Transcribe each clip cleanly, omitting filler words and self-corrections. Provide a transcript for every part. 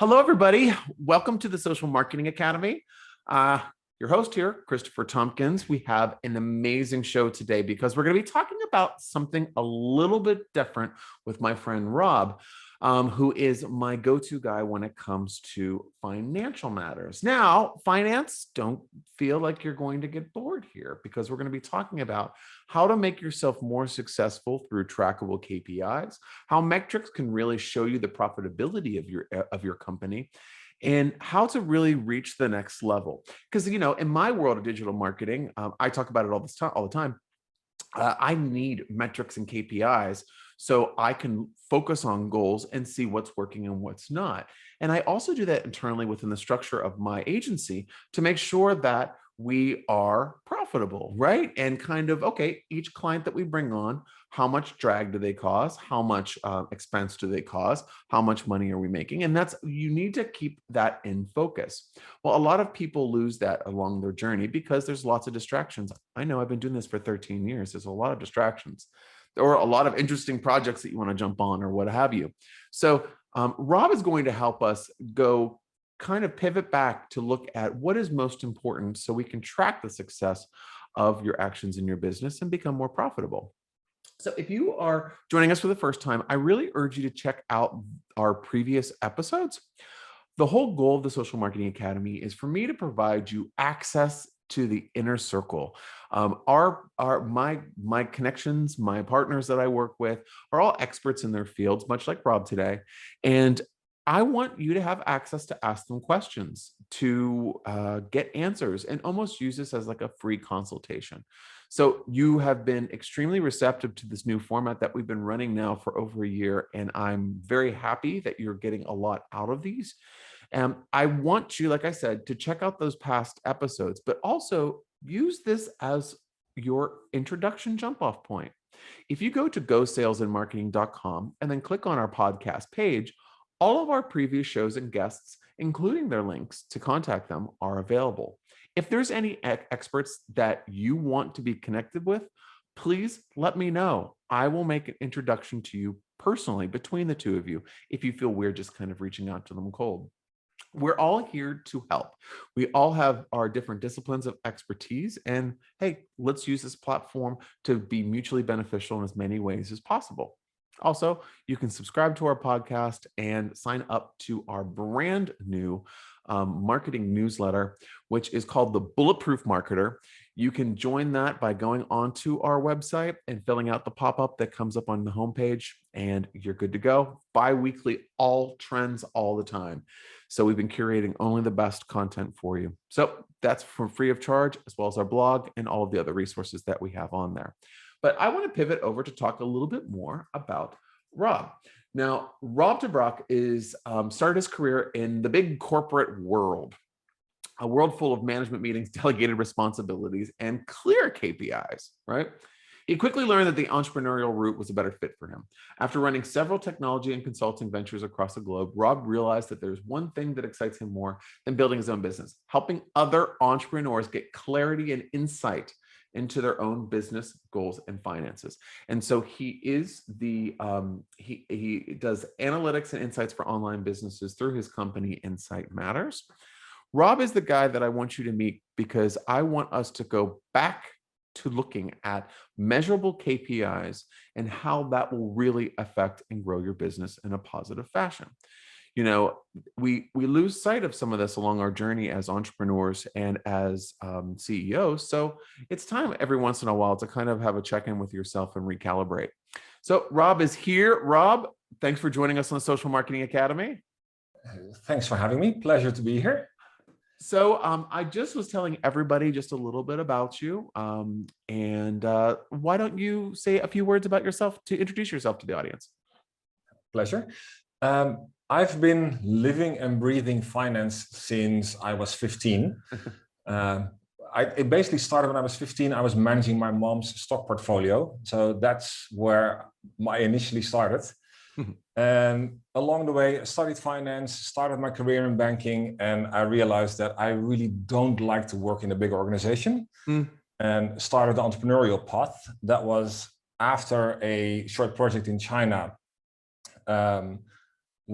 Hello, everybody. Welcome to the Social Marketing Academy. Your host here, Christopher Tompkins. We have an amazing show today because we're going to be talking about something a little bit different with my friend Rob, who is my go-to guy when it comes to financial matters. Now, finance, don't feel like you're going to get bored here because we're going to be talking about how to make yourself more successful through trackable KPIs, how metrics can really show you the profitability of your company, and how to really reach the next level. Because, in my world of digital marketing, I talk about it all the time. I need metrics and KPIs so I can focus on goals and see what's working and what's not. And I also do that internally within the structure of my agency to make sure that we are profitable, right? And kind of, okay, each client that we bring on, how much drag do they cause? How much expense do they cause? How much money are we making? And you need to keep that in focus. Well, a lot of people lose that along their journey because there's lots of distractions. I know I've been doing this for 13 years. There's a lot of distractions or a lot of interesting projects that you want to jump on or what have you. So Rob is going to help us go kind of pivot back to look at what is most important so we can track the success of your actions in your business and become more profitable. So if you are joining us for the first time, I really urge you to check out our previous episodes. The whole goal of the Social Marketing Academy is for me to provide you access to the inner circle. My connections, my partners that I work with are all experts in their fields, much like Rob today. And I want you to have access to ask them questions, to get answers, and almost use this as like a free consultation. So you have been extremely receptive to this new format that we've been running now for over a year, and I'm very happy that you're getting a lot out of these. And I want you, like I said, to check out those past episodes, but also use this as your introduction jump-off point. If you go to gosalesandmarketing.com and then click on our podcast page, all of our previous shows and guests, including their links to contact them, are available. If there's any experts that you want to be connected with, please let me know. I will make an introduction to you personally between the two of you if you feel weird just kind of reaching out to them cold. We're all here to help. We all have our different disciplines of expertise, and hey, let's use this platform to be mutually beneficial in as many ways as possible. Also, you can subscribe to our podcast and sign up to our brand new marketing newsletter, which is called the Bulletproof Marketer. You can join that by going onto our website and filling out the pop-up that comes up on the homepage, and you're good to go. Bi-weekly, all trends all the time. So we've been curating only the best content for you. So that's for free of charge, as well as our blog and all of the other resources that we have on there. But I want to pivot over to talk a little bit more about Rob. Now, Rob Braake is started his career in the big corporate world, a world full of management meetings, delegated responsibilities, and clear KPIs, right? He quickly learned that the entrepreneurial route was a better fit for him. After running several technology and consulting ventures across the globe, Rob realized that there's one thing that excites him more than building his own business: helping other entrepreneurs get clarity and insight into their own business goals and finances. And so he is he does analytics and insights for online businesses through his company Insight Matters. Rob is the guy that I want you to meet because I want us to go back to looking at measurable KPIs and how that will really affect and grow your business in a positive fashion. We lose sight of some of this along our journey as entrepreneurs and as CEOs. So it's time every once in a while to kind of have a check-in with yourself and recalibrate. So Rob is here. Rob, thanks for joining us on the Social Marketing Academy. Thanks for having me. Pleasure to be here. So I just was telling everybody just a little bit about you. And why don't you say a few words about yourself to introduce yourself to the audience? Pleasure. I've been living and breathing finance since I was 15. It basically started when I was 15. I was managing my mom's stock portfolio. So that's where I initially started. And along the way, I studied finance, started my career in banking, and I realized that I really don't like to work in a big organization and started the entrepreneurial path. That was after a short project in China.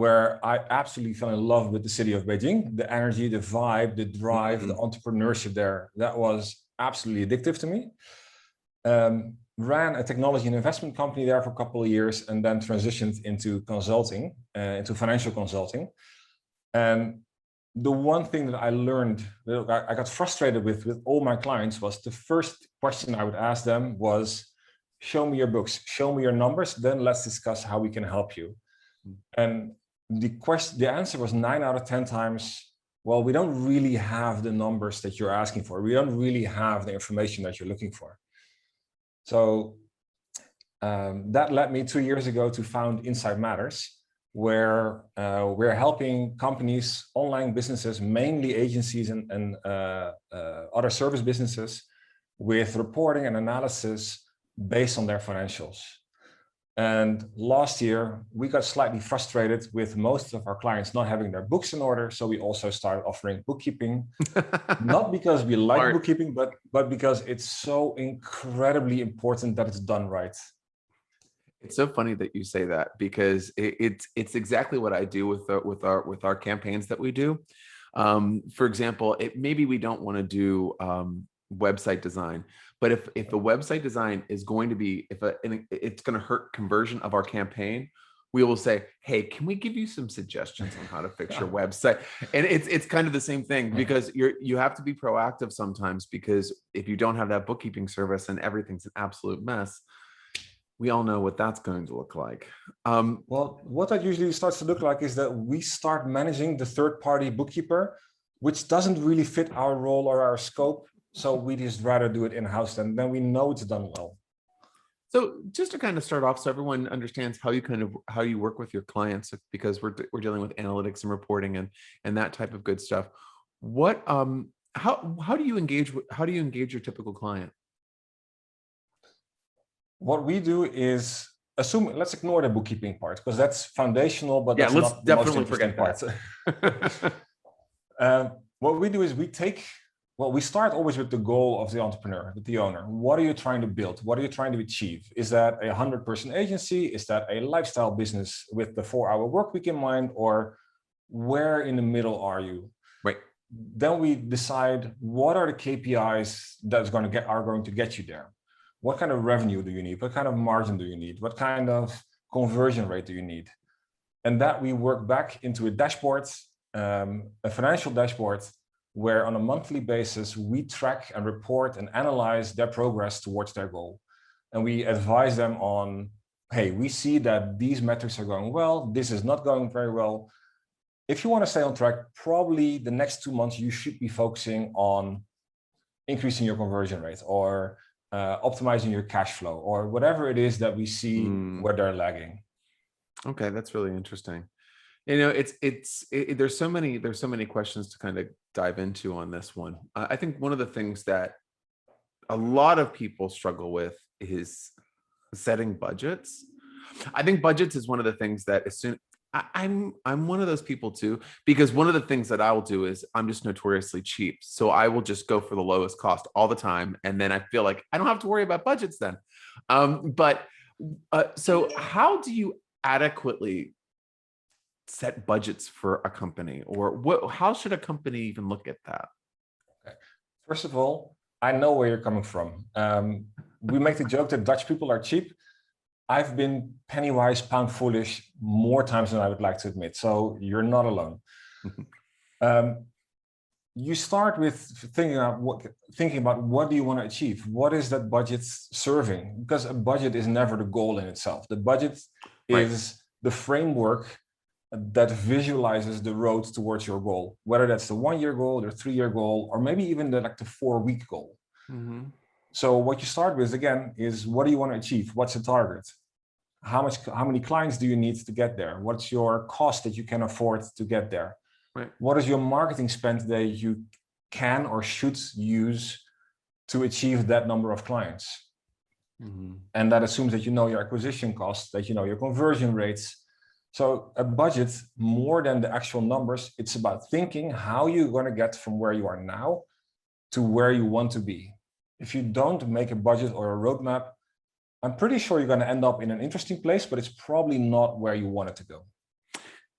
where I absolutely fell in love with the city of Beijing. The energy, the vibe, the drive, the entrepreneurship there, that was absolutely addictive to me. Ran a technology and investment company there for a couple of years, and then transitioned into consulting, into financial consulting. And the one thing that I learned, that I got frustrated with all my clients, was the first question I would ask them was, show me your books, show me your numbers, then let's discuss how we can help you. And the answer was 9 out of 10 times, well, we don't really have the numbers that you're asking for. We don't really have the information that you're looking for. So that led me 2 years ago to found Insight Matters, where we're helping companies, online businesses, mainly agencies and other service businesses, with reporting and analysis based on their financials. And last year, we got slightly frustrated with most of our clients not having their books in order. So we also started offering bookkeeping, not because we like bookkeeping, but because it's so incredibly important that it's done right. It's so funny that you say that, because it's exactly what I do with our campaigns that we do. For example, maybe we don't want to do website design, but if the website design is going to be, it's going to hurt conversion of our campaign, we will say, hey, can we give you some suggestions on how to fix your website? And it's kind of the same thing, because you have to be proactive sometimes, because if you don't have that bookkeeping service and everything's an absolute mess, we all know what that's going to look like. Well, what that usually starts to look like is that we start managing the third-party bookkeeper, which doesn't really fit our role or our scope. So we just rather do it in-house, and then we know it's done well. So just to kind of start off, so everyone understands how you work with your clients, because we're dealing with analytics and reporting and that type of good stuff. What how do you engage your typical client? What we do is let's ignore the bookkeeping part, because that's foundational, but that's let's not the most definitely interesting forget part. What we do is we start always with the goal of the entrepreneur, with the owner. What are you trying to build? What are you trying to achieve? Is that a 100-person agency? Is that a lifestyle business with the 4-hour work week in mind? Or where in the middle are you? Right. Then we decide, what are the KPIs are going to get you there? What kind of revenue do you need? What kind of margin do you need? What kind of conversion rate do you need? And that we work back into a dashboard, a financial dashboard, where on a monthly basis, we track and report and analyze their progress towards their goal. And we advise them on, hey, we see that these metrics are going well, this is not going very well. If you want to stay on track, probably the next 2 months, you should be focusing on increasing your conversion rate, or optimizing your cash flow, or whatever it is that we see where they're lagging. Okay, that's really interesting. You know, there's so many questions to kind of dive into on this one. I think one of the things that a lot of people struggle with is setting budgets. I think budgets is one of the things that I'm one of those people too, because one of the things that I will do is I'm just notoriously cheap. So I will just go for the lowest cost all the time. And then I feel like I don't have to worry about budgets then. So how do you adequately set budgets for a company, or how should a company even look at that? Okay. First of all, I know where you're coming from. We make the joke that Dutch people are cheap. I've been penny wise, pound foolish more times than I would like to admit. So you're not alone. You start with thinking about what do you want to achieve? What is that budget serving? Because a budget is never the goal in itself. The budget is the framework that visualizes the road towards your goal, whether that's the 1-year goal, the 3-year goal, or maybe even the 4-week goal. So what you start with, again, is what do you want to achieve? What's the target? How many clients do you need to get there? What's your cost that you can afford to get there? What is your marketing spend that you can or should use to achieve that number of clients? And that assumes that you know your acquisition costs, that you know your conversion rates. So a budget, more than the actual numbers, it's about thinking how you're going to get from where you are now to where you want to be. If you don't make a budget or a roadmap, I'm pretty sure you're going to end up in an interesting place, but it's probably not where you want it to go.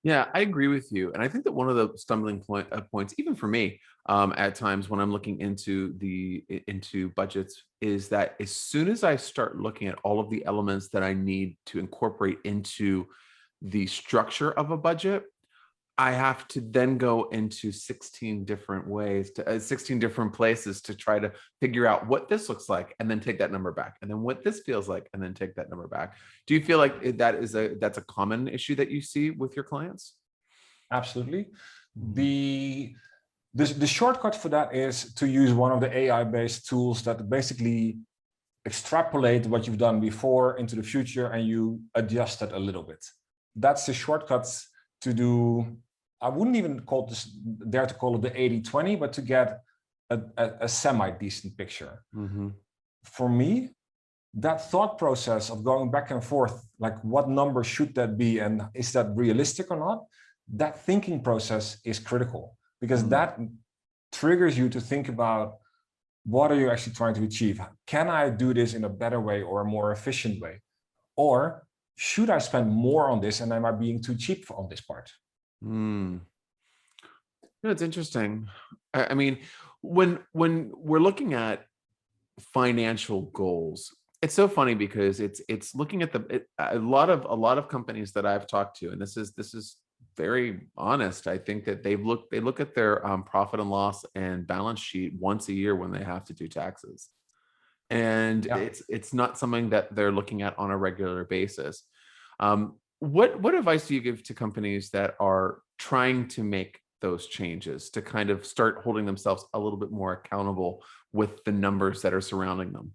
Yeah, I agree with you. And I think that one of the stumbling points, even for me, at times when I'm looking into budgets, is that as soon as I start looking at all of the elements that I need to incorporate into the structure of a budget, I have to then go into 16 different ways to 16 different places to try to figure out what this looks like and then take that number back. And then what this feels like and then take that number back. Do you feel like that's a common issue that you see with your clients? Absolutely. Mhm. The shortcut for that is to use one of the AI-based tools that basically extrapolate what you've done before into the future, and you adjust it a little bit. That's the shortcut to do. I wouldn't even dare to call it the 80-20, but to get a semi-decent picture. Mhm. For me, that thought process of going back and forth, like what number should that be and is that realistic or not, that thinking process is critical, because Mm. that triggers you to think about, what are you actually trying to achieve? Can I do this in a better way or a more efficient way? Or should I spend more on this and am I being too cheap on this part? Mm. No, it's interesting. I mean, when we're looking at financial goals, it's so funny because it's looking at a lot of companies that I've talked to, and this is very honest. I think that they look at their profit and loss and balance sheet once a year when they have to do taxes, and Yeah. it's not something that they're looking at on a regular basis. What advice do you give to companies that are trying to make those changes to kind of start holding themselves a little bit more accountable with the numbers that are surrounding them?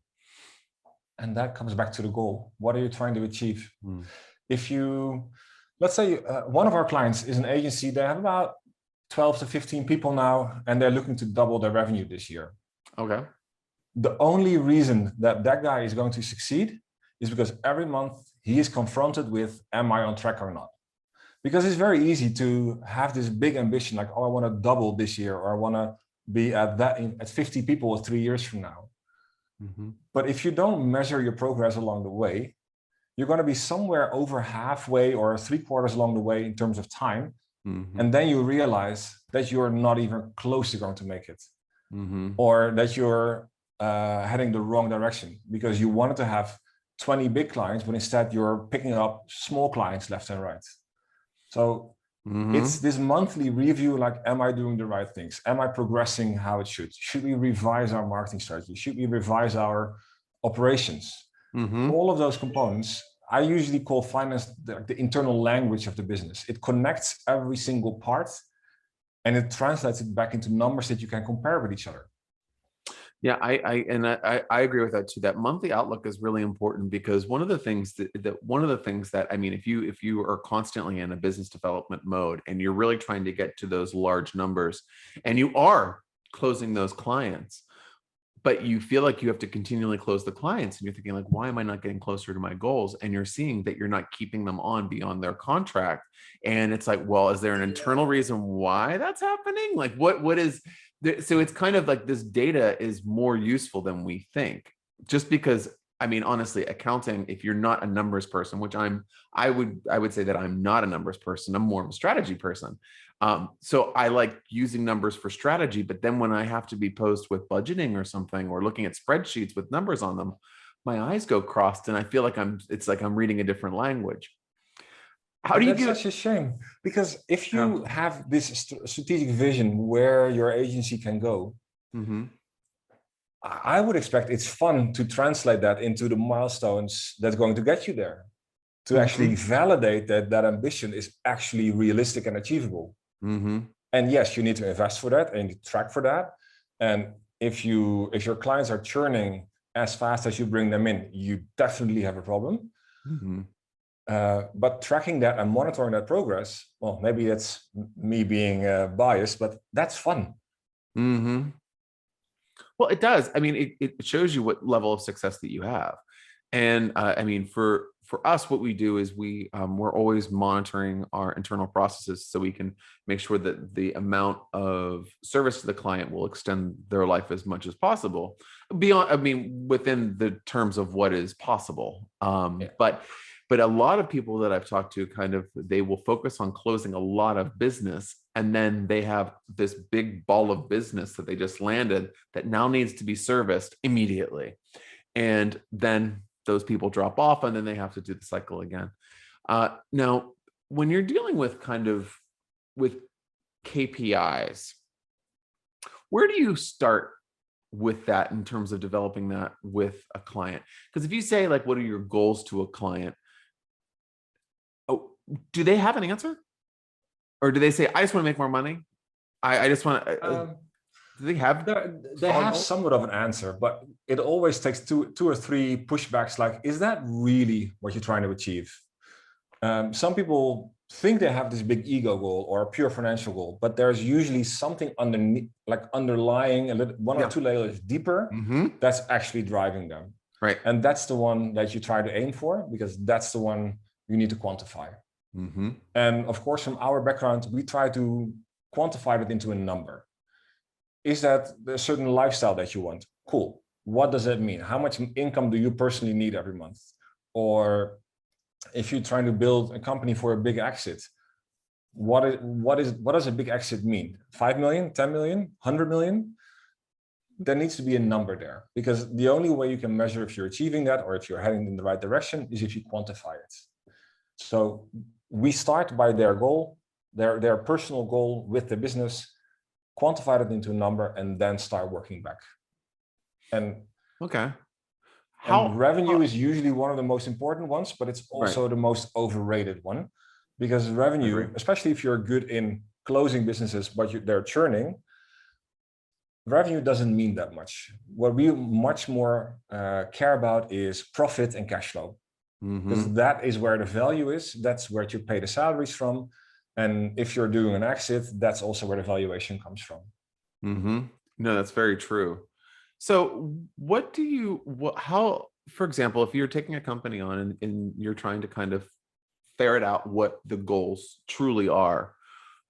And that comes back to the goal. What are you trying to achieve? Mm. If you, let's say one of our clients is an agency, they have about 12 to 15 people now, and they're looking to double their revenue this year. Okay. The only reason that that guy is going to succeed is because every month he is confronted with, am I on track or not? Because it's very easy to have this big ambition, like, oh, I want to double this year, or I want to be at 50 people 3 years from now. Mm-hmm. But if you don't measure your progress along the way, you're going to be somewhere over halfway or 3/4 along the way in terms of time. Mm-hmm. And then you realize that you're not even close to going to make it, Mm-hmm. or that you're heading the wrong direction because you wanted to have 20 big clients, but instead you're picking up small clients left and right. So it's Mm-hmm. this monthly review, like, am I doing the right things? Am I progressing how it should? Should we revise our marketing strategy? Should we revise our operations? Mm-hmm. All of those components, I usually call finance the internal language of the business. It connects every single part and it translates it back into numbers that you can compare with each other. Yeah, I agree with that too. That monthly outlook is really important because one of the things that I mean, if you are constantly in a business development mode and you're really trying to get to those large numbers and you are closing those clients, but you feel like you have to continually close the clients and you're thinking like, why am I not getting closer to my goals? And you're seeing that you're not keeping them on beyond their contract. And it's like, well, is there an internal reason why that's happening? Like what is so it's kind of like this data is more useful than we think, just because I mean, honestly, accounting, if you're not a numbers person, which I would say that I'm not a numbers person, I'm more of a strategy person. So I like using numbers for strategy, but then when I have to be posed with budgeting or something, or looking at spreadsheets with numbers on them, my eyes go crossed and I feel like it's like I'm reading a different language. How do And you that's give it? such a shame, because if Yeah. you have this strategic vision where your agency can go, Mm-hmm. I would expect it's fun to translate that into the milestones that's going to get you there, to actually Mm-hmm. validate that that ambition is actually realistic and achievable. Mm-hmm. And yes, you need to invest for that and you need to track for that. And if your clients are churning as fast as you bring them in, you definitely have a problem. Mm-hmm. But tracking that and monitoring that progress, well, maybe it's me being biased, but that's fun. Mm-hmm. Well, it does. I mean, it shows you what level of success that you have. And I mean, for us, what we do is we're always monitoring our internal processes so we can make sure that the amount of service to the client will extend their life as much as possible, beyond, I mean, within the terms of what is possible. Yeah. But But a lot of people that I've talked to kind of, they will focus on closing a lot of business, and then they have this big ball of business that they just landed that now needs to be serviced immediately. And then those people drop off, and then they have to do the cycle again. Now, when you're dealing with kind of with KPIs, where do you start with that in terms of developing that with a client? Because if you say, like, what are your goals to a client? Oh, do they have an answer? Or do they say, I just want to make more money? I just want to, do they have? They have somewhat of an answer, but it always takes two or three pushbacks. Like, is that really what you're trying to achieve? Some people think they have this big ego goal or a pure financial goal, but there's usually something underneath, like underlying a little, one or two layers deeper, that's actually driving them. Right. And that's the one that you try to aim for, because that's the one you need to quantify. And of course, from our background, we try to quantify it into a number. Is that a certain lifestyle that you want? Cool. What does that mean? How much income do you personally need every month? Or if you're trying to build a company for a big exit, what does a big exit mean? 5 million, 10 million, 100 million? There needs to be a number there, because the only way you can measure if you're achieving that or if you're heading in the right direction is if you quantify it. So we start by their goal, their personal goal with the business, quantify it into a number, and then start working back. And okay. And revenue is usually one of the most important ones, but it's also the most overrated one, because revenue, especially if you're good in closing businesses, but they're churning, revenue doesn't mean that much. What we much more care about is profit and cash flow, because that is where the value is. That's where you pay the salaries from. And if you're doing an exit, that's also where the valuation comes from. No, that's very true. So how, for example, if you're taking a company on and you're trying to kind of ferret out what the goals truly are,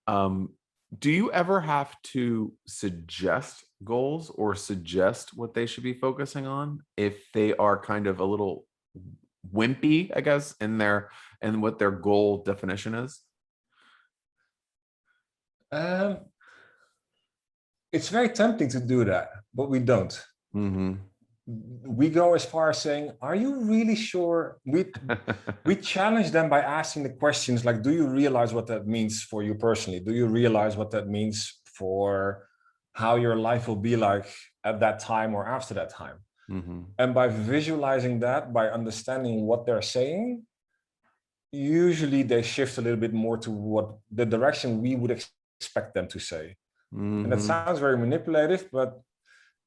do you ever have to suggest goals or suggest what they should be focusing on if they are kind of a little wimpy, I guess, in what their goal definition is? It's very tempting to do that, but we don't. We go as far as saying, are you really sure? We challenge them by asking the questions like, do you realize what that means for you personally? Do you realize what that means for how your life will be like at that time or after that time? And by visualizing that, by understanding what they're saying, usually they shift a little bit more to what the direction we would expect them to say. And that sounds very manipulative, but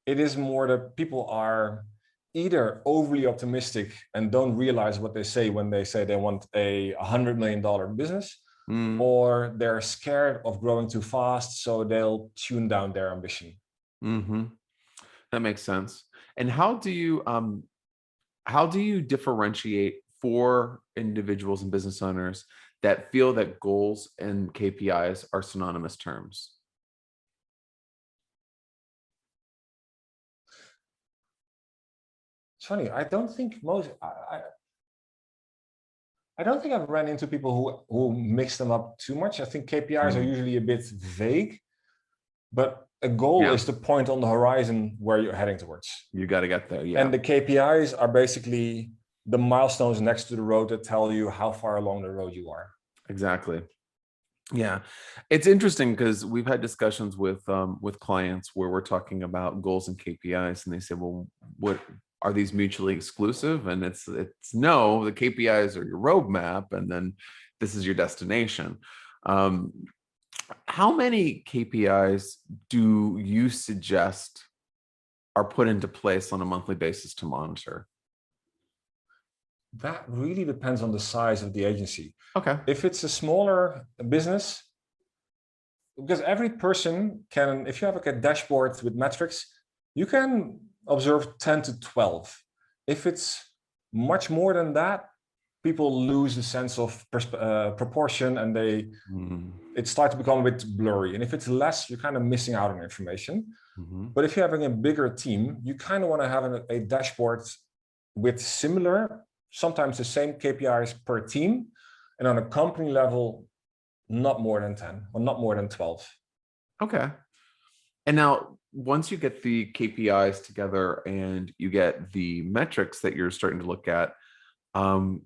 it is more that people are either overly optimistic and don't realize what they say when they say they want a $100 million business, or they're scared of growing too fast, so they'll tune down their ambition. That makes sense. And how do you differentiate for individuals and business owners that feel that goals and KPIs are synonymous terms? It's funny. I don't think I've run into people who mix them up too much. I think KPIs are usually a bit vague, but a goal is the point on the horizon where you're heading towards. You got to get there. And the KPIs are basically the milestones next to the road that tell you how far along the road you are. Exactly. Yeah, it's interesting because we've had discussions with clients where we're talking about goals and KPIs, and they say, well, what are these mutually exclusive? And it's no, the KPIs are your roadmap, and then this is your destination. How many KPIs do you suggest are put into place on a monthly basis to monitor? That really depends on the size of the agency. Okay. If it's a smaller business, because every person can, if you have like a dashboard with metrics, you can observe 10 to 12. If it's much more than that, people lose the sense of proportion, and it starts to become a bit blurry. And if it's less, you're kind of missing out on information. But if you're having a bigger team, you kind of want to have a dashboard with similar sometimes the same KPIs per team, and on a company level, not more than 10 or not more than 12. Okay. And now, once you get the KPIs together and you get the metrics that you're starting to look at, um,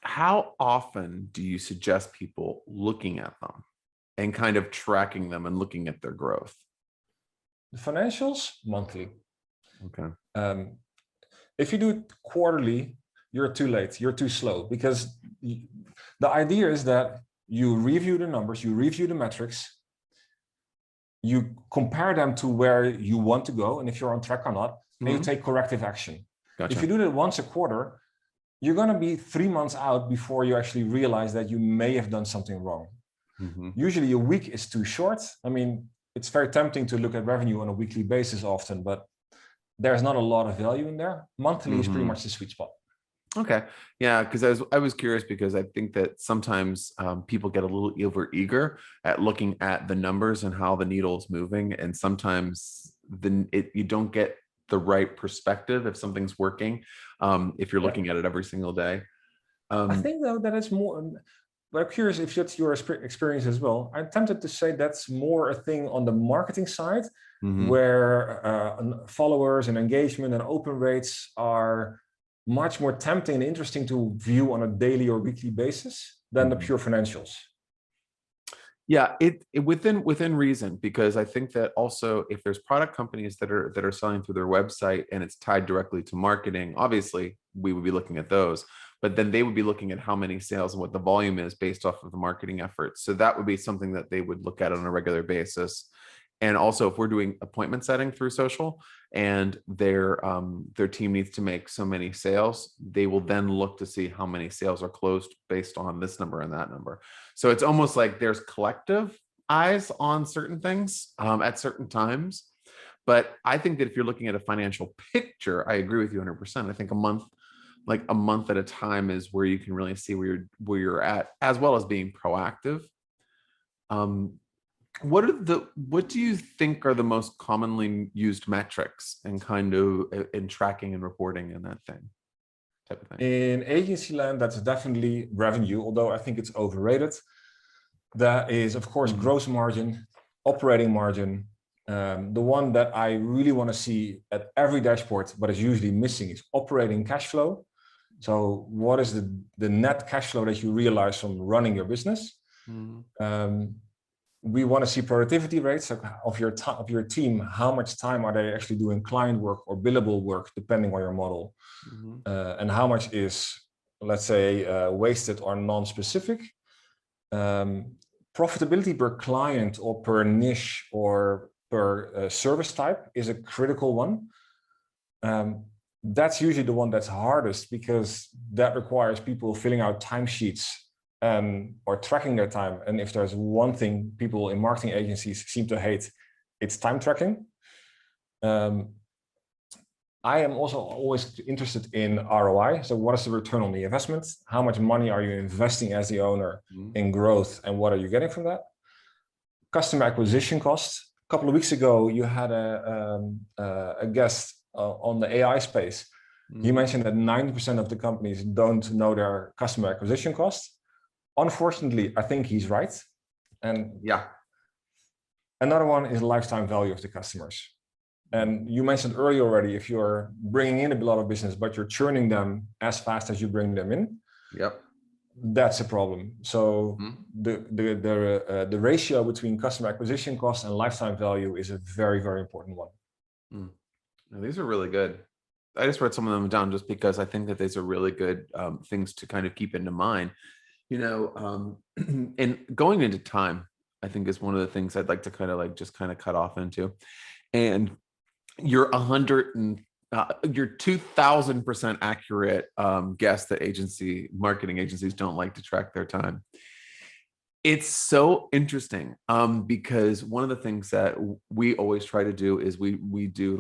how often do you suggest people looking at them and kind of tracking them and looking at their growth? The financials, monthly. Okay. If you do it quarterly, you're too late, you're too slow, because the idea is that you review the numbers, you review the metrics, you compare them to where you want to go, and if you're on track or not, and you take corrective action. Gotcha. If you do that once a quarter, you're going to be 3 months out before you actually realize that you may have done something wrong. Usually a week is too short. I mean, it's very tempting to look at revenue on a weekly basis often, but there's not a lot of value in there. Monthly is pretty much the sweet spot. Okay. Yeah, because I was curious, because I think that sometimes people get a little over eager at looking at the numbers and how the needle is moving, and sometimes you don't get the right perspective if something's working if you're looking at it every single day. I think though that it's more, but I'm curious if that's your experience as well. I'm tempted to say that's more a thing on the marketing side, where followers and engagement and open rates are much more tempting and interesting to view on a daily or weekly basis than the pure financials. Yeah, it within reason, because I think that also if there's product companies that are selling through their website and it's tied directly to marketing, obviously we would be looking at those, but then they would be looking at how many sales and what the volume is based off of the marketing efforts. So that would be something that they would look at on a regular basis. And also, if we're doing appointment setting through social and their team needs to make so many sales, they will then look to see how many sales are closed based on this number and that number. So it's almost like there's collective eyes on certain things at certain times. But I think that if you're looking at a financial picture, I agree with you 100%. I think a month at a time is where you can really see where you're at, as well as being proactive. What do you think are the most commonly used metrics and kind of in tracking and reporting and that type of thing? In agency land, that's definitely revenue, although I think it's overrated. That is, of course, gross margin, operating margin. The one that I really want to see at every dashboard, but is usually missing, is operating cash flow. So what is the net cash flow that you realize from running your business? We want to see productivity rates of your team. How much time are they actually doing client work or billable work, depending on your model, and how much is, let's say, wasted or non-specific. Profitability per client or per niche or per service type is a critical one. That's usually the one that's hardest, because that requires people filling out timesheets or tracking their time. And if there's one thing people in marketing agencies seem to hate, it's time tracking. I am also always interested in ROI. So what is the return on the investment? How much money are you investing as the owner in growth, and what are you getting from that? Customer acquisition costs. A couple of weeks ago, you had a guest on the AI space. He mentioned that 90% of the companies don't know their customer acquisition costs. Unfortunately, I think he's right. And yeah, another one is lifetime value of the customers. And you mentioned earlier already, if you're bringing in a lot of business, but you're churning them as fast as you bring them in, that's a problem. So the ratio between customer acquisition cost and lifetime value is a very, very important one. Now, these are really good. I just wrote some of them down just because I think that these are really good things to kind of keep into mind. And going into time, I think is one of the things I'd like to kind of cut off into. And you're 2000% accurate guess that marketing agencies don't like to track their time. It's so interesting because one of the things that we always try to do is we do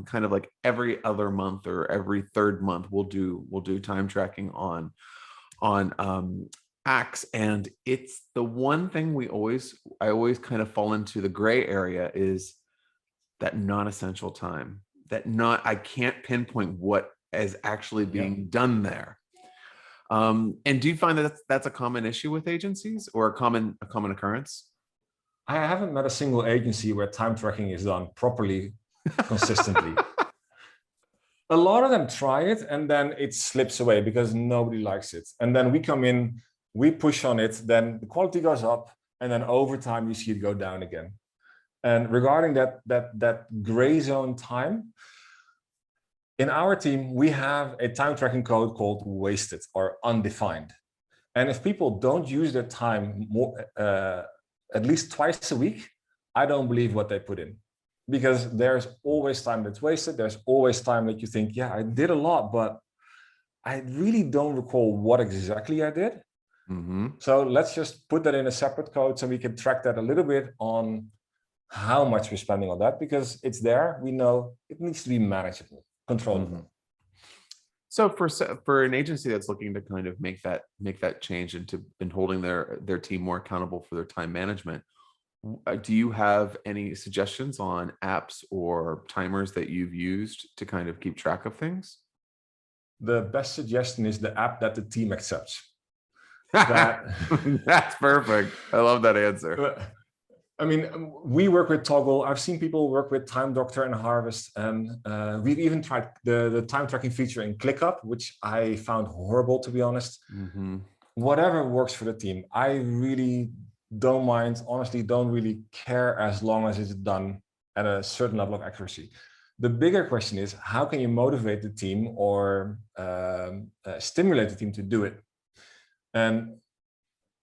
kind of like every other month or every third month we'll do time tracking on acts, and it's the one thing I always kind of fall into the gray area is that non-essential time. I can't pinpoint what is actually Yeah. being done there. And do you find that that's a common issue with agencies, or a common occurrence? I haven't met a single agency where time tracking is done properly, consistently. A lot of them try it and then it slips away because nobody likes it. And then we come in, we push on it, then the quality goes up, and then over time you see it go down again. And regarding that gray zone time, in our team, we have a time tracking code called wasted or undefined. And if people don't use their time more, at least twice a week, I don't believe what they put in. Because there's always time that's wasted. There's always time that you think, yeah, I did a lot, but I really don't recall what exactly I did. Mm-hmm. So let's just put that in a separate code so we can track that a little bit on how much we're spending on that, because it's there. We know it needs to be manageable, controllable. Mm-hmm. So for an agency that's looking to kind of make that change and holding their team more accountable for their time management, do you have any suggestions on apps or timers that you've used to kind of keep track of things? The best suggestion is the app that the team accepts. That That's perfect. I love that answer. I mean, we work with Toggle. I've seen people work with Time Doctor and Harvest, and we've even tried the time tracking feature in ClickUp, which I found horrible, to be honest. Mm-hmm. Whatever works for the team. I really don't mind, honestly, don't really care as long as it's done at a certain level of accuracy. The bigger question is, how can you motivate the team or stimulate the team to do it? And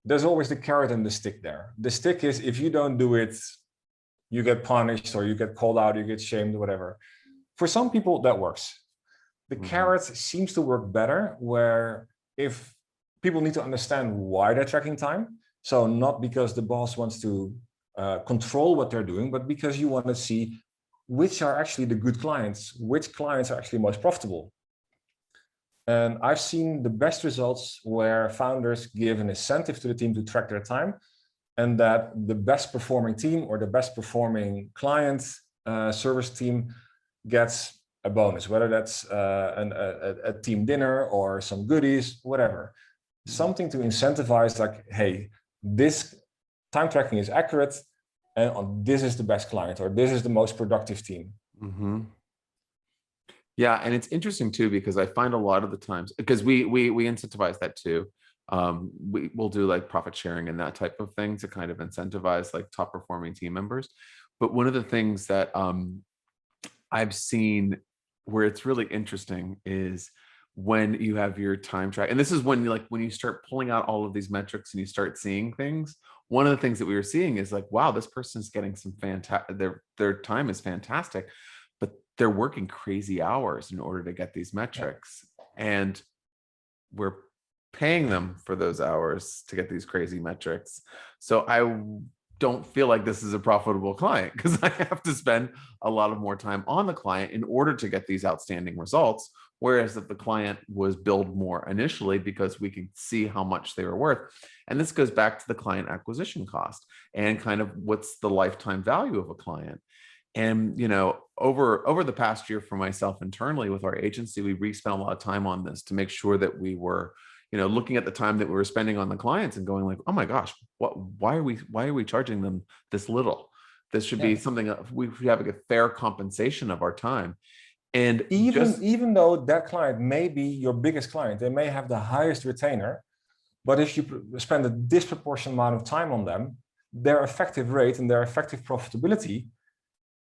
there's always the carrot and the stick there. The stick is, if you don't do it, you get punished or you get called out, you get shamed, whatever. For some people, that works. The carrot seems to work better, where if people need to understand why they're tracking time, so not because the boss wants to control what they're doing, but because you want to see which are actually the good clients, which clients are actually most profitable. And I've seen the best results where founders give an incentive to the team to track their time, and that the best performing team or the best performing client service team gets a bonus, whether that's a team dinner or some goodies, whatever. Something to incentivize, like, hey, this time tracking is accurate, and this is the best client, or this is the most productive team. Mm-hmm. Yeah, and it's interesting too, because I find a lot of the times, because we incentivize that too. We'll do like profit sharing and that type of thing to kind of incentivize like top performing team members. But one of the things that I've seen where it's really interesting is when you have your time track, and this is when you start pulling out all of these metrics and you start seeing things. One of the things that we were seeing is like, wow, this person's getting some fantastic, their time is fantastic, but they're working crazy hours in order to get these metrics. And we're paying them for those hours to get these crazy metrics. So I don't feel like this is a profitable client, because I have to spend a lot of more time on the client in order to get these outstanding results. Whereas if the client was billed more initially, because we could see how much they were worth. And this goes back to the client acquisition cost and kind of what's the lifetime value of a client. And, over the past year for myself internally with our agency, we spent a lot of time on this to make sure that we were, looking at the time that we were spending on the clients and going like, oh my gosh, why are we charging them this little? This should be something we should have a fair compensation of our time. And even though that client may be your biggest client, they may have the highest retainer, but if you spend a disproportionate amount of time on them, their effective rate and their effective profitability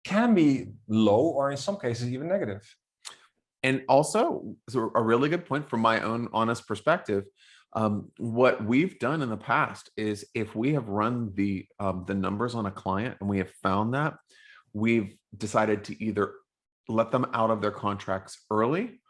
can be low, or in some cases even negative. And also, so a really good point from my own honest perspective, what we've done in the past is, if we have run the numbers on a client and we have found that, we've decided to either let them out of their contracts early,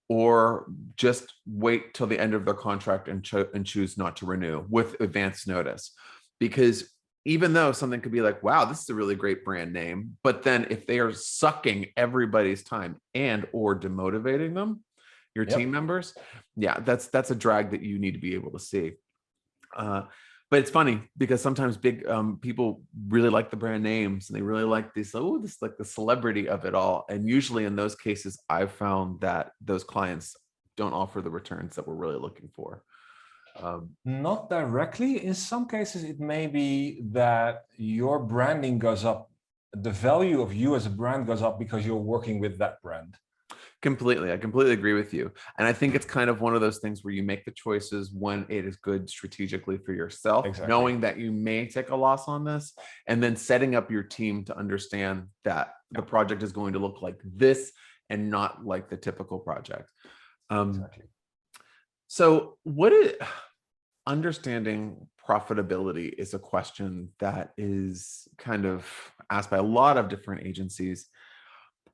or just wait till the end of their contract and choose not to renew with advance notice. Because even though something could be like, wow, this is a really great brand name, but then if they are sucking everybody's time and or demotivating them, your team members, that's a drag that you need to be able to see. But it's funny because sometimes big people really like the brand names and they really like this, oh, this like the celebrity of it all. And usually in those cases, I've found that those clients don't offer the returns that we're really looking for. Not directly. In some cases, it may be that your branding goes up. The value of you as a brand goes up because you're working with that brand. Completely. I completely agree with you. And I think it's kind of one of those things where you make the choices when it is good strategically for yourself, Exactly. knowing that you may take a loss on this, and then setting up your team to understand that the project is going to look like this and not like the typical project. Exactly. So understanding profitability is a question that is kind of asked by a lot of different agencies.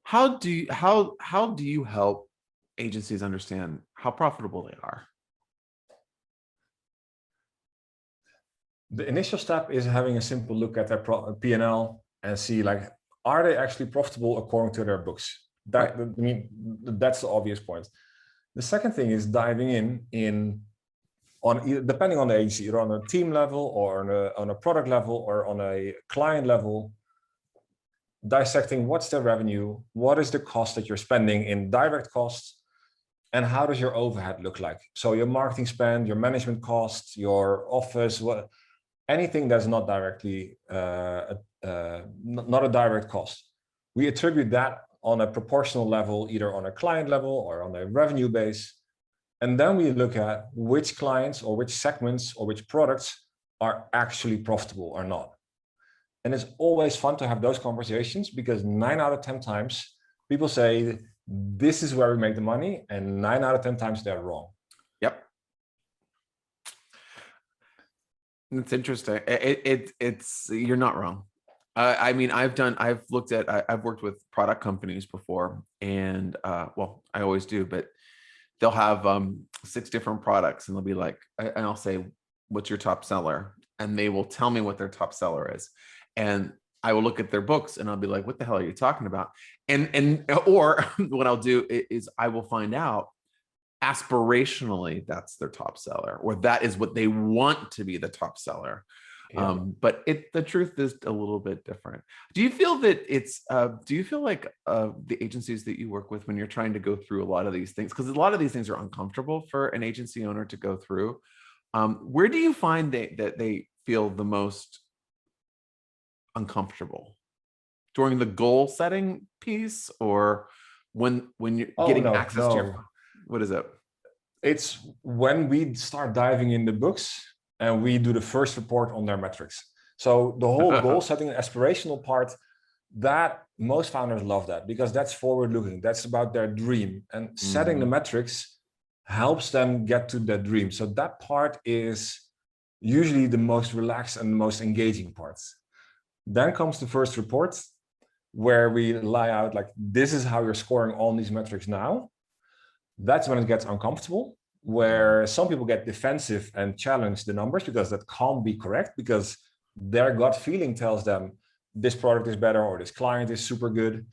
How do you help agencies understand how profitable they are? The initial step is having a simple look at their P&L and see, like, are they actually profitable according to their books? That, right. I mean, that's the obvious point. The second thing is diving on depending on the agency, either on a team level or on a product level or on a client level, dissecting what's the revenue, what is the cost that you're spending in direct costs, and how does your overhead look like? So your marketing spend, your management costs, your office, anything that's not directly, not a direct cost. We attribute that on a proportional level, either on a client level or on a revenue base. And then we look at which clients or which segments or which products are actually profitable or not. And it's always fun to have those conversations because 9 out of 10 times people say, this is where we make the money. And 9 out of 10 times they're wrong. Yep. It's interesting. It's you're not wrong. I mean, I've worked with product companies before, and well, I always do, but they'll have 6 different products, and they'll be like, and I'll say, "What's your top seller?" And they will tell me what their top seller is, and I will look at their books, and I'll be like, "What the hell are you talking about?" Or what I'll do is I will find out aspirationally that's their top seller, or that is what they want to be the top seller. Yeah. But the truth is a little bit different. Do you feel that do you feel like the agencies that you work with, when you're trying to go through a lot of these things, because a lot of these things are uncomfortable for an agency owner to go through, where do you find that they feel the most uncomfortable? During the goal setting piece, or when you're getting access to your, what is it? It's when we start diving in the books and we do the first report on their metrics. So the whole goal setting aspirational part, that most founders love that because that's forward looking. That's about their dream, and setting the metrics helps them get to that dream. So that part is usually the most relaxed and the most engaging parts. Then comes the first report where we lay out, like, this is how you're scoring on these metrics now. That's when it gets uncomfortable, where some people get defensive and challenge the numbers because that can't be correct, because their gut feeling tells them this product is better or this client is super good.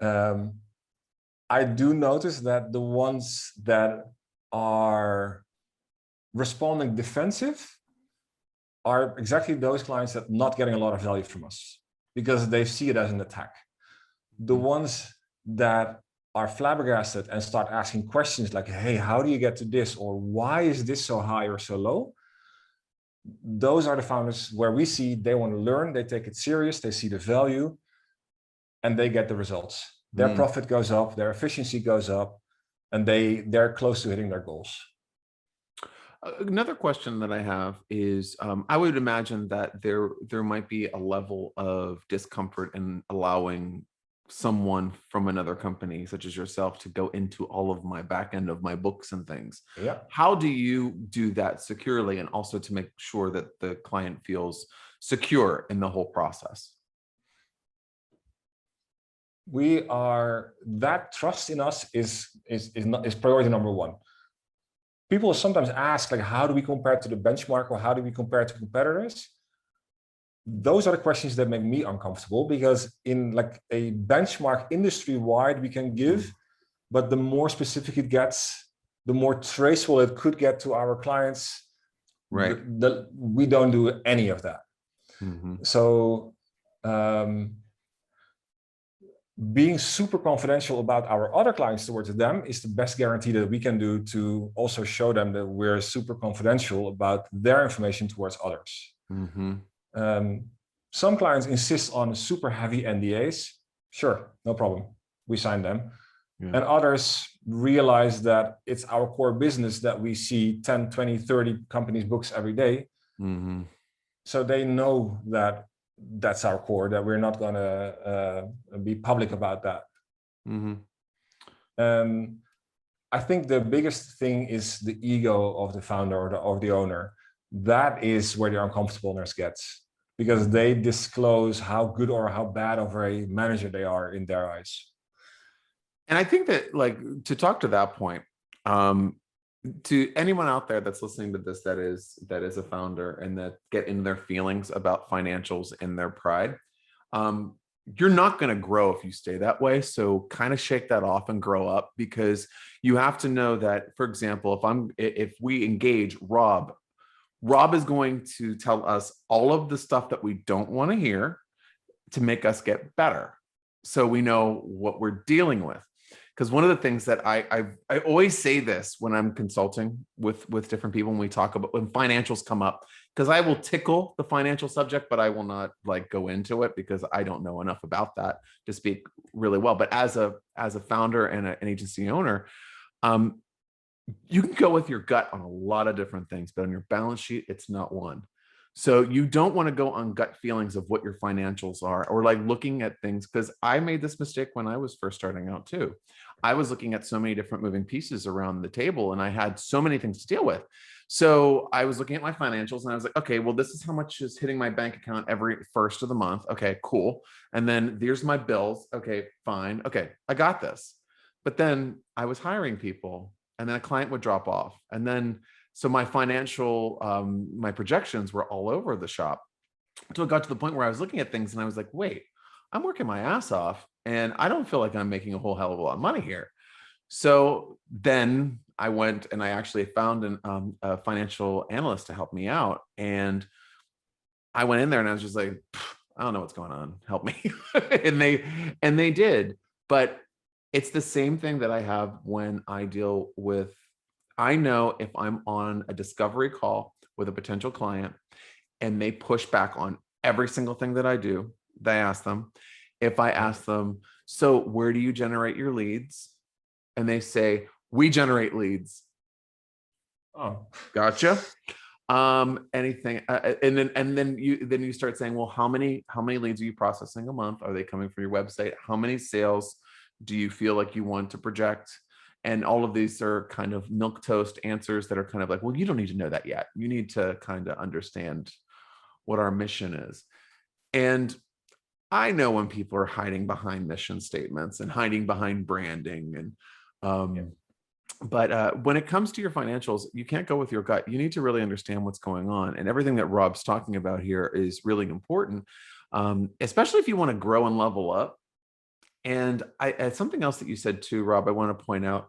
I do notice that the ones that are responding defensive are exactly those clients that are not getting a lot of value from us because they see it as an attack. The ones that are flabbergasted and start asking questions like, hey, how do you get to this? Or why is this so high or so low? Those are the founders where we see they want to learn, they take it serious, they see the value, and they get the results. Their profit goes up, their efficiency goes up, and they're close to hitting their goals. Another question that I have is, I would imagine that there might be a level of discomfort in allowing someone from another company, such as yourself, to go into all of my back end of my books and things. Yeah. How do you do that securely, and also to make sure that the client feels secure in the whole process? That trust in us is priority number one. People sometimes ask, like, how do we compare to the benchmark, or how do we compare to competitors? Those are the questions that make me uncomfortable, because in like a benchmark industry-wide we can give, but the more specific it gets, the more traceable it could get to our clients, Right. We don't do any of that. Mm-hmm. So being super confidential about our other clients towards them is the best guarantee that we can do to also show them that we're super confidential about their information towards others. Mm-hmm. Some clients insist on super heavy NDAs. Sure, no problem. We sign them. Yeah. And others realize that it's our core business, that we see 10, 20, 30 companies' books every day. Mm-hmm. So they know that that's our core, that we're not going to be public about that. Mm-hmm. I think the biggest thing is the ego of the founder or the owner. That is where the uncomfortableness gets, because they disclose how good or how bad of a manager they are in their eyes. And I think that, like, to talk to that point, to anyone out there that's listening to this, that is a founder and that get in their feelings about financials and their pride, you're not going to grow if you stay that way. So kind of shake that off and grow up, because you have to know that, for example, if we engage Rob is going to tell us all of the stuff that we don't want to hear to make us get better, so we know what we're dealing with. Because one of the things that I always say this when I'm consulting with different people, when we talk about, when financials come up, because I will tickle the financial subject, but I will not like go into it because I don't know enough about that to speak really well. But as a founder and an agency owner, you can go with your gut on a lot of different things, but on your balance sheet, it's not one. So you don't want to go on gut feelings of what your financials are, or like looking at things, because I made this mistake when I was first starting out too. I was looking at so many different moving pieces around the table and I had so many things to deal with. So I was looking at my financials and I was like, okay, well, this is how much is hitting my bank account every first of the month. Okay, cool. And then there's my bills. Okay, fine. Okay, I got this. But then I was hiring people and then a client would drop off. And then, so my financial, my projections were all over the shop. Until it got to the point where I was looking at things and I was like, wait, I'm working my ass off and I don't feel like I'm making a whole hell of a lot of money here. So then I went and I actually found a financial analyst to help me out. And I went in there and I was just like, I don't know what's going on. Help me. and they did. But it's the same thing that I have when I deal with, I know if I'm on a discovery call with a potential client and they push back on every single thing that I do, they ask them, if I ask them, so where do you generate your leads? And they say, we generate leads. Oh, gotcha. Anything, and then you start saying, well, how many leads are you processing a month? Are they coming from your website? How many sales do you feel like you want to project? And all of these are kind of milquetoast answers that are kind of like, well, you don't need to know that yet. You need to kind of understand what our mission is. And I know when people are hiding behind mission statements and hiding behind branding and but when it comes to your financials, you can't go with your gut. You need to really understand what's going on. And everything that Rob's talking about here is really important, especially if you want to grow and level up. And something else that you said too, Rob, I want to point out.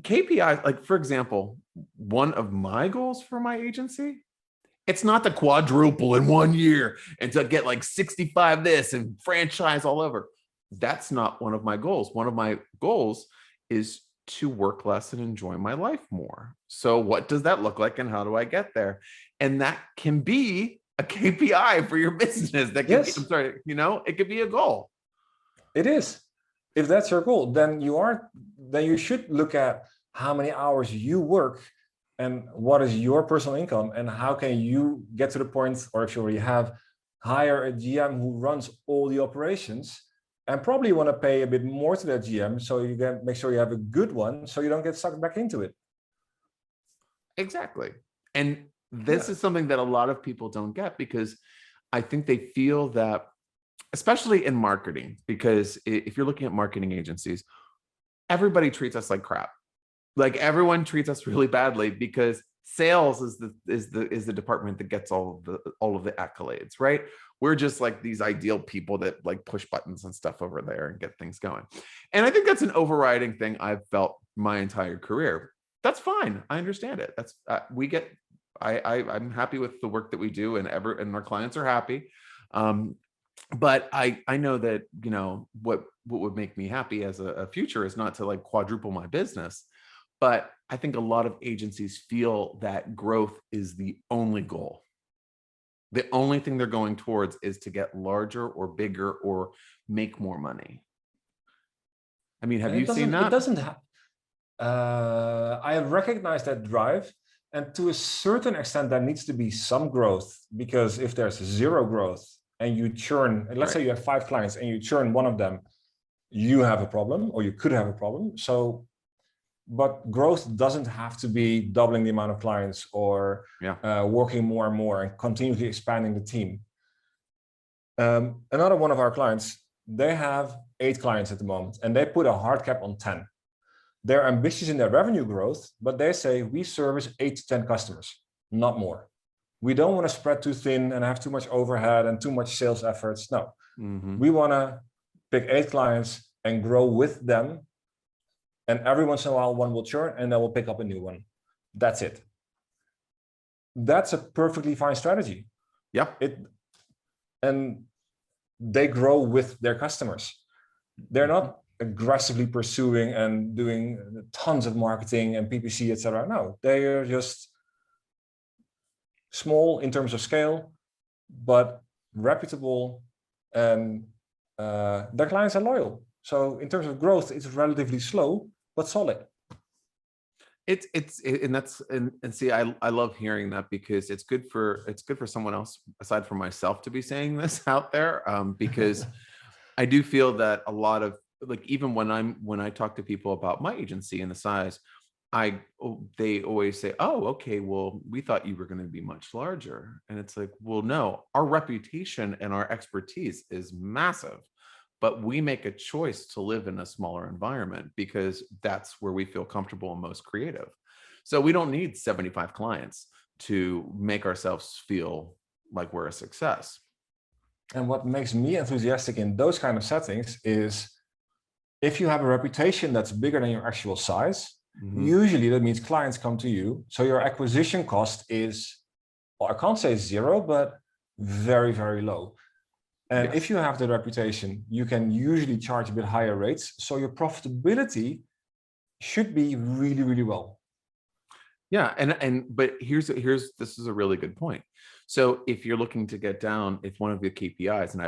KPI, like, for example, one of my goals for my agency, it's not to quadruple in 1 year and to get like 65 this and franchise all over. That's not one of my goals. One of my goals is to work less and enjoy my life more. So what does that look like and how do I get there? And that can be a KPI for your business. That can be, I'm sorry, it could be a goal. It is. If that's your goal, then you should look at how many hours you work and what is your personal income and how can you get to the point, or if you already have, hire a GM who runs all the operations, and probably want to pay a bit more to that GM so you can make sure you have a good one so you don't get sucked back into it. Exactly. And this is something that a lot of people don't get, because I think they feel that, especially in marketing, because if you're looking at marketing agencies, everybody treats us like crap. Like, everyone treats us really badly because sales is the department that gets all of the accolades, right? We're just like these ideal people that like push buttons and stuff over there and get things going. And I think that's an overriding thing I've felt my entire career. That's fine. I understand it. That's we get I'm happy with the work that we do, and our clients are happy. But I know that, what would make me happy as a future is not to like quadruple my business. But I think a lot of agencies feel that growth is the only goal. The only thing they're going towards is to get larger or bigger or make more money. I mean, have And you seen that? it doesn't I recognize that drive, and to a certain extent there needs to be some growth, because if there's zero growth and you churn, let's say you have 5 clients and you churn one of them, you have a problem, or you could have a problem. So, but growth doesn't have to be doubling the amount of clients or working more and more and continuously expanding the team. Another one of our clients, they have 8 clients at the moment, and they put a hard cap on 10. They're ambitious in their revenue growth, but they say we service 8 to 10 customers, not more. We don't want to spread too thin and have too much overhead and too much sales efforts. No, we want to pick 8 clients and grow with them. And every once in a while, one will churn and they will pick up a new one. That's it. That's a perfectly fine strategy. Yeah. And they grow with their customers. They're not aggressively pursuing and doing tons of marketing and PPC, etc. No, they are just small in terms of scale, but reputable, and their clients are loyal. So in terms of growth, it's relatively slow but solid. And see, I love hearing that, because it's good for someone else aside from myself to be saying this out there, because I do feel that a lot of, like, even when I talk to people about my agency and the size, they always say, oh, okay, well, we thought you were going to be much larger. And it's like, well, no, our reputation and our expertise is massive, but we make a choice to live in a smaller environment because that's where we feel comfortable and most creative. So we don't need 75 clients to make ourselves feel like we're a success. And what makes me enthusiastic in those kind of settings is, if you have a reputation that's bigger than your actual size, usually that means clients come to you. So your acquisition cost is, well, I can't say 0, but very, very low. And if you have the reputation, you can usually charge a bit higher rates. So your profitability should be really, really well. Yeah. But this is a really good point. So if you're looking to get down, if one of the KPIs, and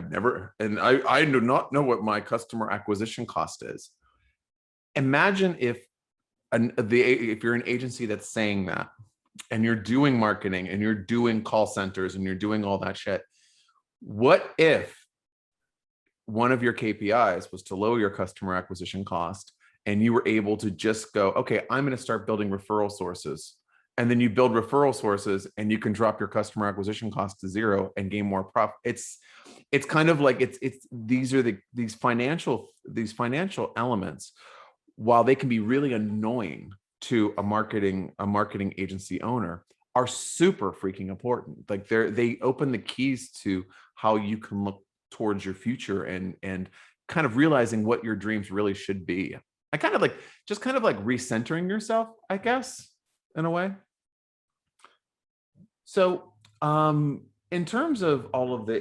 I do not know what my customer acquisition cost is. Imagine if you're an agency that's saying that, and you're doing marketing and you're doing call centers and you're doing all that shit. What if one of your KPIs was to lower your customer acquisition cost, and you were able to just go, okay, I'm going to start building referral sources. And then you build referral sources and you can drop your customer acquisition cost to 0 and gain more profit. It's kind of like these financial elements, while they can be really annoying to a marketing agency owner, are super freaking important. Like they open the keys to how you can look towards your future and kind of realizing what your dreams really should be. I kind of like recentering yourself, I guess, in a way. So in terms of all of the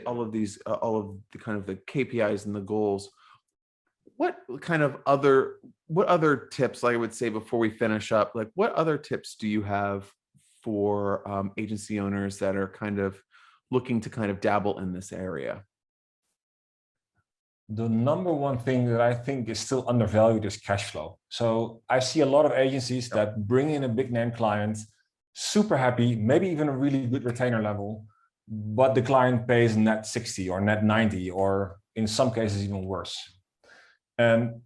kind of the KPIs and the goals, what other tips, like I would say before we finish up, like what other tips do you have for agency owners that are kind of looking to kind of dabble in this area? The number one thing that I think is still undervalued is cash flow. So I see a lot of agencies that bring in a big name client, super happy, maybe even a really good retainer level, but the client pays net 60 or net 90, or in some cases even worse. And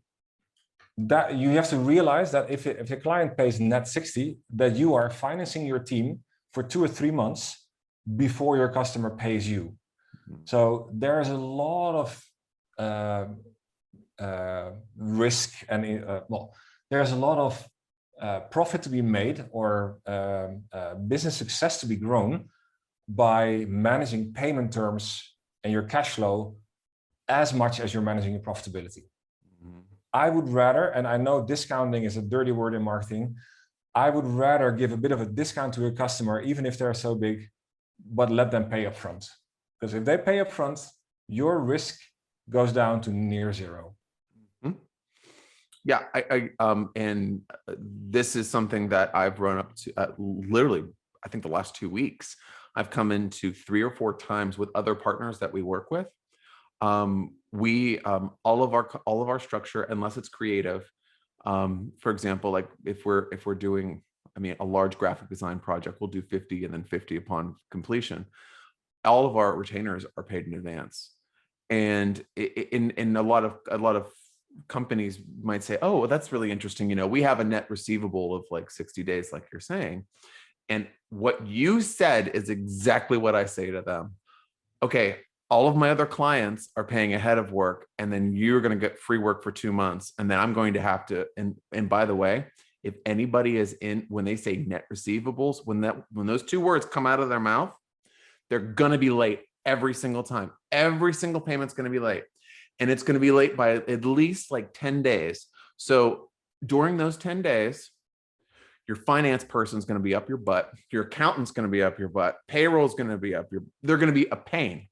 that you have to realize that if a client pays net 60, that you are financing your team for 2 or 3 months before your customer pays you. So there is a lot of risk, and there's a lot of profit to be made, or business success to be grown by managing payment terms and your cash flow as much as you're managing your profitability. I would rather, and I know discounting is a dirty word in marketing, I would rather give a bit of a discount to a customer, even if they're so big, but let them pay upfront. Because if they pay upfront, your risk goes down to near zero. Mm-hmm. Yeah, and this is something that I've run up to literally, I think the last 2 weeks. I've come into 3 or 4 times with other partners that we work with. We all of our structure, unless it's creative, for example, like if we're doing, I mean, a large graphic design project, we'll do 50 and then 50 upon completion. All of our retainers are paid in advance, and in a lot of companies might say, oh, well, that's really interesting, you know, we have a net receivable of like 60 days, like you're saying. And what you said is exactly what I say to them. Okay, all of my other clients are paying ahead of work, and then you're going to get free work for 2 months, and then I'm going to have to, and by the way, if anybody is in, when they say net receivables, when those 2 words come out of their mouth, they're going to be late every single time. Every single payment's going to be late, and it's going to be late by at least like 10 days. So during those 10 days, your finance person's going to be up your butt. Your accountant's going to be up your butt. Payroll's going to be they're going to be a pain.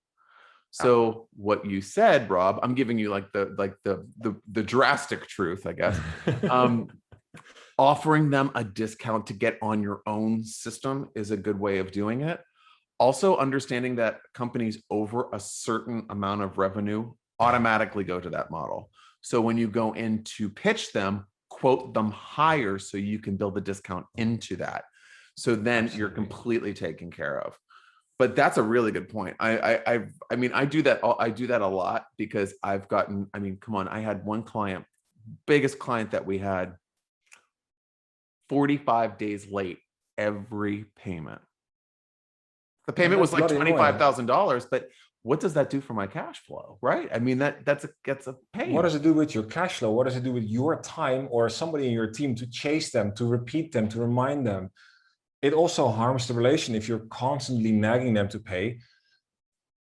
So what you said, Rob, I'm giving you like the drastic truth, I guess. Offering them a discount to get on your own system is a good way of doing it. Also understanding that companies over a certain amount of revenue automatically go to that model. So when you go in to pitch them, quote them higher so you can build the discount into that. So then Absolutely. You're completely taken care of. But that's a really good point. I mean, I do that a lot because I've gotten, I mean, come on, I had one client, biggest client that we had, 45 days late every payment. The payment was like $25,000, but what does that do for my cash flow, right? I mean, that's a pain. What does it do with your cash flow? What does it do with your time or somebody in your team to chase them, to repeat them, to remind them? It also harms the relation if you're constantly nagging them to pay.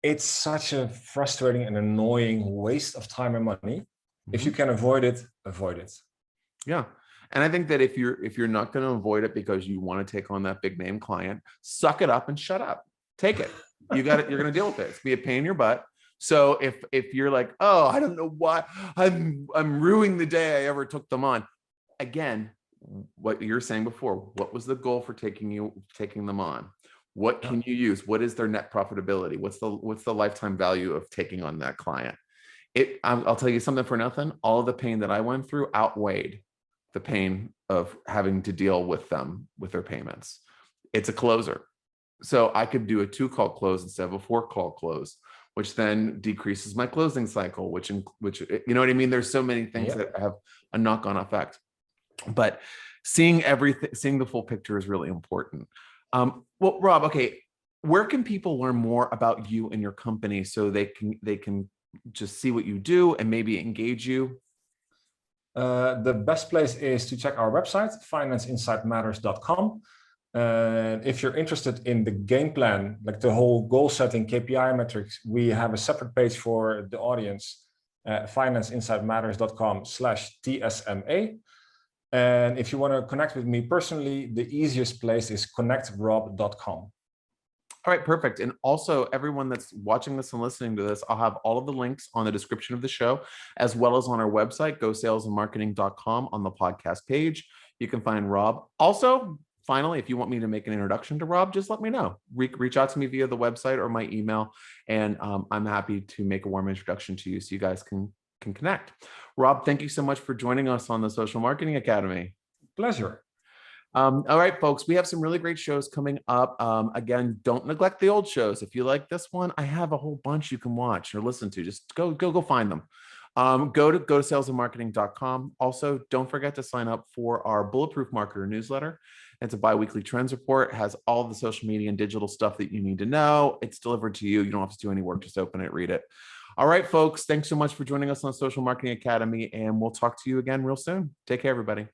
It's such a frustrating and annoying waste of time and money. Mm-hmm. If you can avoid it, avoid it. Yeah. And I think that if you're not going to avoid it because you want to take on that big name client, suck it up and shut up. Take it. You got it. You're going to deal with it. It's be a pain in your butt. So if you're like, oh, I don't know why I'm ruining the day I ever took them on. Again, what you're saying before, what was the goal for taking them on? What can you use? What is their net profitability? What's the lifetime value of taking on that client? I'll tell you something for nothing. All of the pain that I went through outweighed the pain of having to deal with them with their payments. It's a closer. So I could do a 2-call close instead of a 4-call close, which then decreases my closing cycle, which you know what I mean? There's so many things that have a knock-on effect. But seeing the full picture is really important. Well, Rob, okay, where can people learn more about you and your company so they can just see what you do and maybe engage you? The best place is to check our website, financeinsightmatters.com. And if you're interested in the game plan, like the whole goal setting, KPI metrics, we have a separate page for the audience, financeinsightmatters.com/TSMA. And if you want to connect with me personally, the easiest place is connectrob.com. All right, perfect. And also everyone that's watching this and listening to this, I'll have all of the links on the description of the show, as well as on our website, gosalesandmarketing.com, on the podcast page. You can find Rob. Also, finally, if you want me to make an introduction to Rob, just let me know. Reach out to me via the website or my email, and I'm happy to make a warm introduction to you so you guys can connect. Rob, thank you so much for joining us on the Social Marketing Academy. Pleasure. All right, folks, we have some really great shows coming up. Again, don't neglect the old shows. If you like this one, I have a whole bunch you can watch or listen to. Just go find them. Go to salesandmarketing.com. Also, don't forget to sign up for our Bulletproof Marketer newsletter. It's a bi-weekly trends report. It has all the social media and digital stuff that you need to know. It's delivered to you. You don't have to do any work. Just open it, read it. All right, folks, thanks so much for joining us on Social Marketing Academy, and we'll talk to you again real soon. Take care, everybody.